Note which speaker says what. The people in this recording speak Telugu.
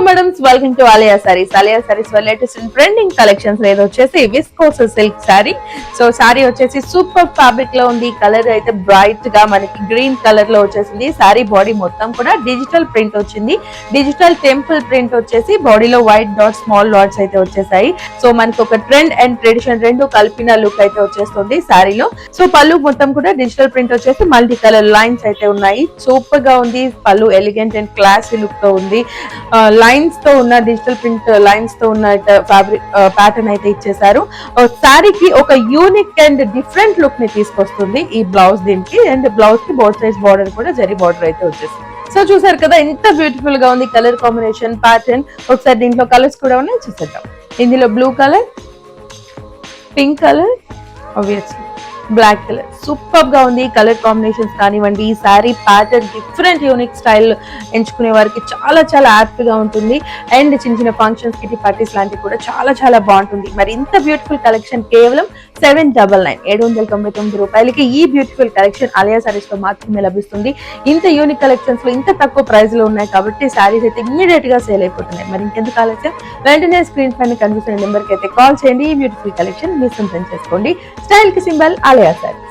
Speaker 1: Madams, welcome to Alia saris. Alia saris latest and trending collections ఏదో వచ్చేసి viscose silk sorry. So sorry వచ్చేసి సూపర్ ఫ్యాబ్రిక్ లో ఉంది. కలర్ అయితే బ్రైట్ గా మనకి గ్రీన్ కలర్ లో వచ్చేసింది. సారీ బాడీ మొత్తం కూడా డిజిటల్ ప్రింట్ వచ్చింది. డిజిటల్ టెంపుల్ ప్రింట్ వచ్చేసి బాడీలో వైట్ డాట్స్, స్మాల్ డాట్స్ అయితే వచ్చేసాయి. సో మనకి ఒక ట్రెండ్ అండ్ ట్రెడిషన్ రెండు కలిపిన లుక్ అయితే వచ్చేస్తుంది సారీలో. సో పళ్ళు మొత్తం కూడా డిజిటల్ ప్రింట్ వచ్చేసి మల్టీ కలర్ లైన్స్ అయితే ఉన్నాయి. సూపర్ గా ఉంది. పళ్ళు ఎలిగెంట్ అండ్ క్లాసీ లుక్ తో ఉంది. లైన్స్ తో ఉన్న డిజిటల్ ప్రింట్ లైన్స్ తో ఉన్న ఫ్యాబ్రిక్ ప్యాటర్న్ అయితే ఇచ్చేసారు. శారీకి ఒక యూనిక్ అండ్ డిఫరెంట్ లుక్ ని తీసుకొస్తుంది ఈ బ్లౌజ్ దీనికి. అండ్ బ్లౌజ్ కి బోత్ సైజ్ బార్డర్ కూడా జరీ బార్డర్ అయితే వచ్చేసింది. సో చూసారు కదా ఎంత బ్యూటిఫుల్ గా ఉంది కలర్ కాంబినేషన్ ప్యాటర్న్. ఒకసారి దీంట్లో కలర్స్ కూడా ఉన్నాయి, చూసేద్దాం. ఇందులో blue colour, pink colour, obviously black colour. Super గా ఉంది కలర్ కాంబినేషన్స్ కానివ్వండి. ఈ sari pattern different unique style ఎంచుకునే వారికి చాలా చాలా యాప్ట్ గా ఉంటుంది. అండ్ చిన్న చిన్న ఫంక్షన్స్ కి, పార్టీస్ లాంటివి కూడా చాలా చాలా బాగుంటుంది. మరి ఇంత బ్యూటిఫుల్ కలెక్షన్ కేవలం 799 రూపాయలకి ఈ బ్యూటిఫుల్ కలెక్షన్ ఆలియా సారీస్ లో మాత్రమే లభిస్తుంది. ఇంత యూనిక్ కలెక్షన్స్ లో ఇంత తక్కువ ప్రైస్ లో ఉన్నాయి కాబట్టి సారీస్ అయితే ఇమ్మీడియట్ గా సేల్ అయిపోతున్నాయి. మరి ఇంకెందుకు ఆలస్యం, వెంటనే స్క్రీన్ పైన కనిపిస్తున్న నెంబర్ కి అయితే కాల్ చేయండి. ఈ బ్యూటిఫుల్ కలెక్షన్ మీ సొంతం చేసుకోండి. స్టైల్ కి సింబల్ ఆలియా సారీస్.